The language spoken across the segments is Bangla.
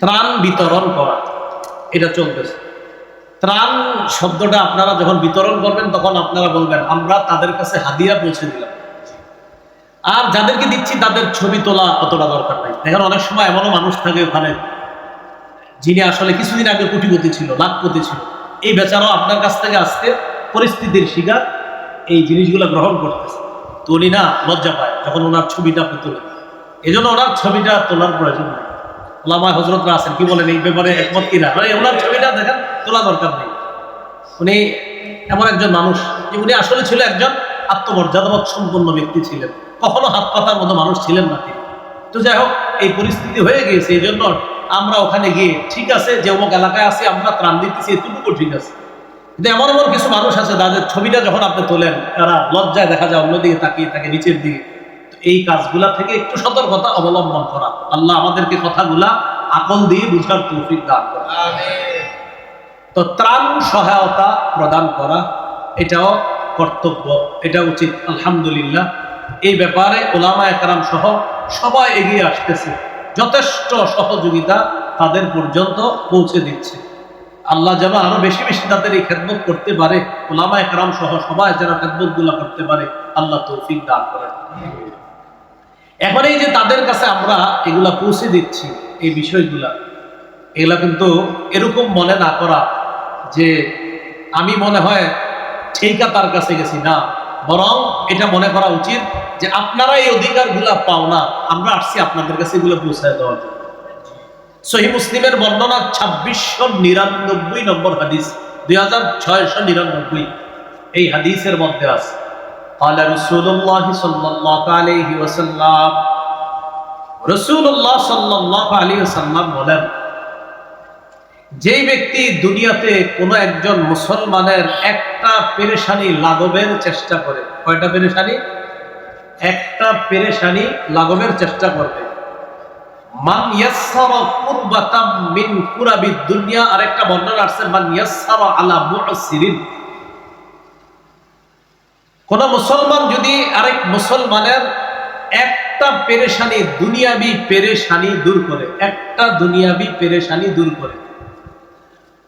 ত্রাণ বিতরণ করা, এটা চলতেছে। ত্রাণ শব্দটা আপনারা যখন বিতরণ করবেন তখন আপনারা বলবেন আমরা তাদের কাছে হাদিয়া পৌঁছে দিলাম। আর যাদেরকে দিচ্ছি তাদের ছবি তোলা অতটা দরকার নাই। এখন অনেক সময় এমনও মানুষ থাকে ওখানে যিনি আসলে কিছুদিন আগে কোটিপতি ছিল, লাখপতি ছিল, এই বেচারাও আপনার কাছ থেকে আজকে পরিস্থিতির শিকার এই জিনিসগুলো গ্রহণ করতেছে। তো উনি না লজ্জা পায় যখন ওনার ছবিটা আপনি তোলেন, এই জন্য ওনার ছবিটা তোলার প্রয়োজন নেই। ওলামা হজরতরা আছেন, কি বলেন এই ব্যাপারে একমত কিনা? ওনার ছবিটা দেখেন তোলা দরকার নেই। উনি এমন একজন মানুষ যে উনি আসলে ছিল একজন আত্মমর্যাদাবোধ সম্পন্ন ব্যক্তি ছিলেন, কখনো হাত পাতার মতো মানুষ ছিলেন না তিনি। তো যাই হোক, এই পরিস্থিতি হয়ে গিয়েছে, এই জন্য আমরা ওখানে গিয়ে ঠিক আছে যে অমুক এলাকায় আছি আমরা ত্রাণ দিতেছি এতটুকু ঠিক আছে, কিন্তু এমন এমন কিছু মানুষ আছে যাদের ছবিটা যখন আপনি তোলেন তারা লজ্জায় দেখা যায় অন্যদিকে তাকিয়ে থাকে, নিচের দিকে। তো এই কাজগুলা থেকে একটু সতর্কতা অবলম্বন করা। আল্লাহ আমাদেরকে কথাগুলা আকল দিয়ে বুঝার তৌফিক দান করেন। তো ত্রাণ সহায়তা প্রদান করা এটাও কর্তব্য, এটা উচিত। আলহামদুলিল্লাহ এই ব্যাপারে উলামায়ে কেরাম সহ সবাই এগিয়ে আসতেছে, যথেষ্ট সহযোগিতা তাদের পর্যন্ত পৌঁছে দিচ্ছে। আল্লাহ যেন আরো বেশি বেশি তাদের এই খেদমত করতে পারে, উলামায়ে কেরাম সহ সবাই যেন খেদমতগুলো করতে পারে, আল্লাহ তৌফিক দান করেন। এখন এই যে তাদের কাছে আমরা এগুলা পৌঁছে দিচ্ছি, এই বিষয়গুলা, এগুলা কিন্তু এরকম মনে না করা যে আমি মনে হয় ঠিকা তার কাছে গেছি, না, বরং এটা মনে করা উচিত যে আপনারা এই অধিকারগুলা পাও না, আমরা আসছি আপনাদের কাছে এগুলো পৌঁছায় দেওয়ার জন্য। সহিহ মুসলিমের বর্ণনা 2699 নম্বর হাদিস, 2699 এই হাদিসের মধ্যে আছে ক্বালা রাসূলুল্লাহ সাল্লাল্লাহু আলাইহি ওয়াসাল্লাম, রাসূলুল্লাহ সাল্লাল্লাহু আলাইহি ওয়াসাল্লাম বলেন, যেই ব্যক্তি দুনিয়াতে কোনো একজন মুসলমানের একটা পেরেশানি লাঘবের চেষ্টা করে, কয়টা পেরেশানি? একটা পেরেশানি লাঘবের চেষ্টা করবে। মান ইয়াসসারা কুরবাতাম মিন কুরাবিদ দুনিয়া, আরেকটা বর্ণনা আছে মান ইয়াসসারা আলা মুসিরিন। কোন মুসলমান যদি আরেক মুসলমানের একটা পেরেশানি, দুনিয়াবি পেরেশানি দূর করে, একটা দুনিয়াবি পেরেশানি দূর করে,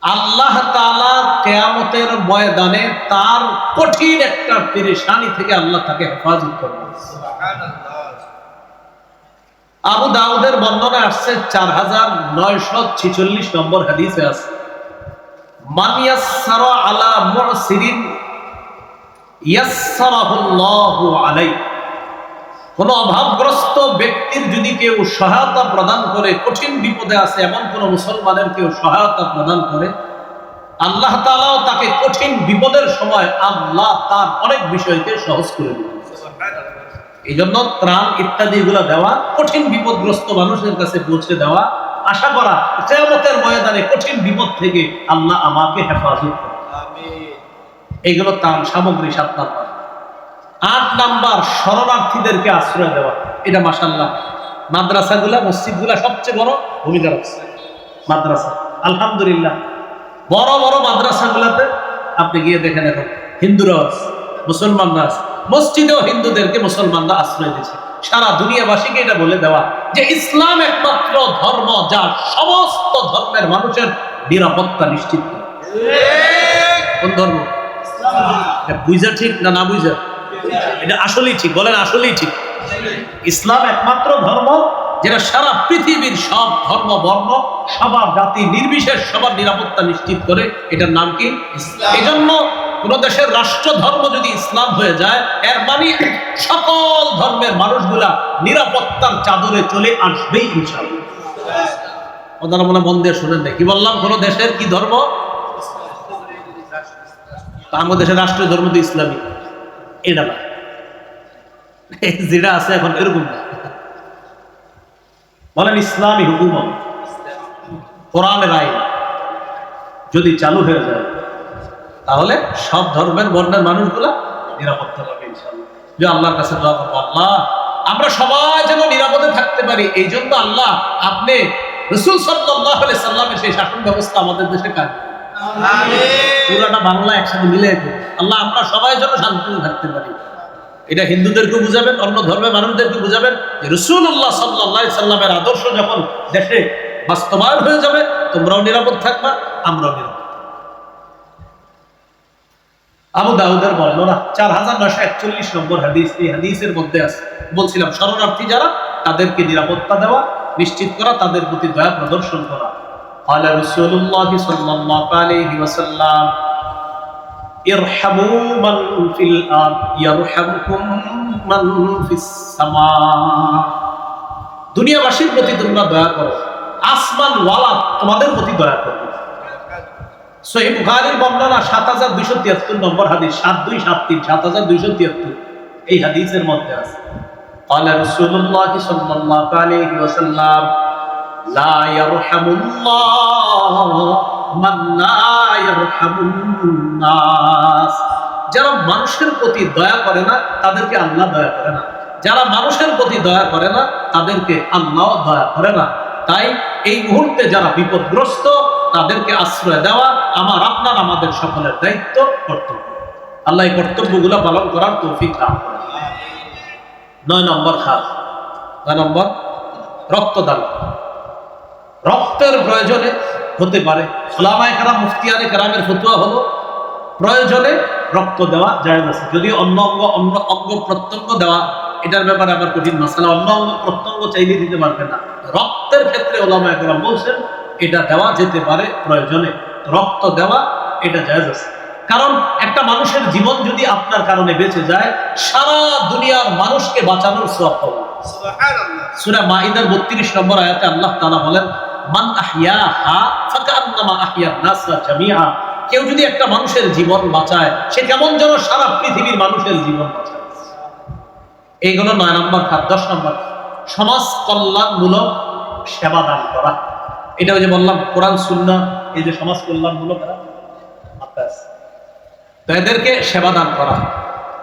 আল্লাহ তাআলা কিয়ামতের ময়দানে তার কঠিন একটা পেরেশানি থেকে আল্লাহ তাকে হেফাজত করবেন। সুবহানাল্লাহ। আবু দাউদের বর্ণনা আসছে 4946 নম্বর হাদিসে আছে মান ইয়াসসারা আলা মুসিরিন ইয়াসসারাহুল্লাহু আলাইহি। কোন অভাবগ্রস্ত ব্যক্তির যদি কেউ সহায়তা প্রদান করে, কঠিন বিপদে আছে এমন কোন মুসলমানের কেউ সহায়তা প্রদান করে, আল্লাহ তাআলাও তাকে কঠিন বিপদের সময় আল্লাহ তার অনেক বিষয়কে সহজ করে দিবেন। এই জন্য ত্রাণ ইত্যাদি এগুলা দেওয়া, কঠিন বিপদগ্রস্ত মানুষের কাছে পৌঁছে দেওয়া, আশা করা কিয়ামতের ময়দানে কঠিন বিপদ থেকে আল্লাহ আমাকে হেফাজত করবে, আমিন। এইগুলো ত্রাণ সামগ্রী 7 নাম্বার। 8 নাম্বার শরণার্থীদেরকে আশ্রয় দেওয়া। এটা মাশাআল্লাহ মাদ্রাসাগুলা, মসজিদগুলা সবচেয়ে বড় ভূমিকা রাখছে। মাদ্রাসা আলহামদুলিল্লাহ, বড় বড় মাদ্রাসাগুলাতে আপনি গিয়ে দেখেন এখন হিন্দুরা আছে, মুসলমানরা আছে, মসজিদেও হিন্দুদেরকে মুসলমানরা আশ্রয় দিচ্ছে। সারা দুনিয়াবাসীকে এটা বলে দেওয়া যে ইসলাম একমাত্র ধর্ম যা সমস্ত ধর্মের মানুষের নিরাপত্তা নিশ্চিত করে। কোন ধর্ম? এটা বুঝা ঠিক না না বুঝা? এটা আসলেই ঠিক, বলেন আসলেই ঠিক। ইসলাম একমাত্র ধর্ম যেটা সারা পৃথিবীর সব ধর্ম বর্ণ সবার জাতি নির্বিশেষ সবার নিরাপত্তা নিশ্চিত করে। এটার নাম কি? ইসলাম। এই জন্য কোন দেশের রাষ্ট্র ধর্ম যদি ইসলাম হয়ে যায়, এর মানে সকল ধর্মের মানুষগুলা নিরাপত্তার চাদরে চলে আসবেই ইনশাআল্লাহ। ওনারা মনে মন দিয়ে শুনেন নাই কি বললাম? কোন দেশের কি ধর্ম? আমাদের দেশের রাষ্ট্রীয় ধর্ম তো ইসলামী। এটা না, যেটা আছে এখন এরকম না। বলেন ইসলামী হুকুমত, কোরআনের আইন যদি চালু হয়ে যায় তাহলে সব ধর্মের বর্ণের মানুষগুলা নিরাপত্তা পাবে ইনশাআল্লাহ। যে আল্লাহর কাছে দোয়া করবো, আল্লাহ আমরা সবাই যেন নিরাপদে থাকতে পারি। এই জন্য আল্লাহ আপনি রাসূল সাল্লাল্লাহু আলাইহি সাল্লামের সেই শাসন ব্যবস্থা আমাদের দেশে কায়েম করুন। আমিন। পুরাটা বাংলা একসাথে মিলে আল্লাহ আমরা সবাই যেন শান্তিতে থাকতে পারি। এটা হিন্দুদেরকে বুঝাবেন, অন্য ধর্মের মানুষদেরকে বুঝাবেন যে রাসূলুল্লাহ সাল্লাল্লাহু আলাইহি সাল্লামের আদর্শ যখন দেশে বাস্তবায়ন হয়ে যাবে, তোমরাও নিরাপদ থাকবা, আমরাও নিরাপদ। আবু দাউদের বর্ণনা 4941 নম্বর হাদিস। এই হাদিসের মধ্যে আছে, বলছিলাম শরণার্থী যারা তাদেরকে নিরাপত্তা দেওয়া, নিশ্চিত করা, তাদের প্রতি দয়া প্রদর্শন করা। قال رسول الله صلى الله عليه وسلم ارحموا من في الارض يرحمكم من في السماء। দুনিয়াবাসীর প্রতি তোমরা দয়া করো, আসমান ওয়ালা তোমাদের প্রতি দয়া করবে। সহিহ বুখারীর বর্ণনা 7273 নম্বর হাদিস, 7273 7273 এই হাদিসের মধ্যে আছে। قال رسول الله صلى الله عليه وسلم لا يرحم الله من لا يرحم الناس। যারা মানুষের প্রতি দয়া করে না তাদেরকে আল্লাহ দয়া করে না, যারা মানুষের প্রতি দয়া করে না তাদেরকে আল্লাহ দয়া করে না। তাই এই মুহূর্তে যারা বিপদগ্রস্ত তাদেরকে আশ্রয় দেওয়া আমার আপনার আমাদের সকলের দায়িত্ব, কর্তব্য। আল্লাহ এই কর্তব্যগুলো পালন করার তৌফিক দান করেন। 9 নম্বর খাত, 9 নম্বর রক্তদান। রক্তের প্রয়োজনে হতে পারে, ওলামায়ে কেরাম মুফতিয়ানে কেরামের ফতোয়া হলো প্রয়োজনে রক্ত দেওয়া জায়েজ আছে। যদিও অন্য অঙ্গ প্রত্যঙ্গ দেওয়া এটার ব্যাপারে আবার কঠিন মাসালা, অন্য অঙ্গ প্রত্যঙ্গ চাইলে দিতে পারবে না। রক্তের ক্ষেত্রে ওলামায়ে কেরাম বলছেন এটা দেওয়া যেতে পারে প্রয়োজনে, রক্ত দেওয়া এটা জায়েজ আছে। কারণ একটা মানুষের জীবন যদি আপনার কারণে বেঁচে যায়, সারা দুনিয়ার মানুষকে বাঁচানোর সওয়াব পাবেন। সুবহানাল্লাহ। সূরা মাইদার 32 নম্বর আয়াতে আল্লাহ তাআলা বলেন মান আহইয়াহা ফাকান্নামা আহইয়ান নাসা জামিআ। কেউ যদি একটা মানুষের জীবন বাঁচায় সে কেমন যেন সারা পৃথিবীর মানুষের জীবন বাঁচায়। এইগুলো 9 নম্বর খাত। 10 নম্বর সমাজ কল্যাণমূলক সেবা দান করা। এটা ওই যে বললাম কোরআন সুন্নাহ, এই যে সমাজ কল্যাণমূলক তো এদেরকে সেবা দান করা।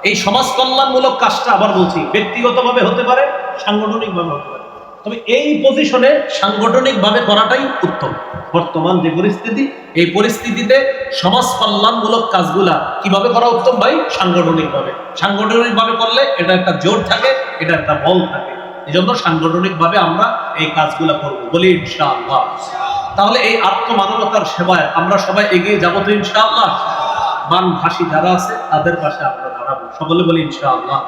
এই সমাজ কল্যাণমূলক কাজটা আবার বলছি ব্যক্তিগতভাবে হতে পারে, সাংগঠনিকভাবে হতে পারে। তবে এই পজিশনে সাংগঠনিকভাবে করাটাই উত্তম। বর্তমান যে পরিস্থিতি, এই পরিস্থিতিতে সমাজ কল্যাণমূলক কাজগুলা কিভাবে করা উত্তম ভাই? সাংগঠনিকভাবে। সাংগঠনিকভাবে করলে এটা একটা জোর থাকে, এটা একটা বল থাকে। এই জন্য সাংগঠনিকভাবে আমরা এই কাজগুলা করবো, বলি ইনশাআল্লাহ। তাহলে এই আত্মমানবতার সেবায় আমরা সবাই এগিয়ে যাবো তো ইনশাআল্লাহ। বানভাসী যারা আছে তাদের পাশে আমরা দাঁড়াবো, সকলে বলি ইনশাআল্লাহ।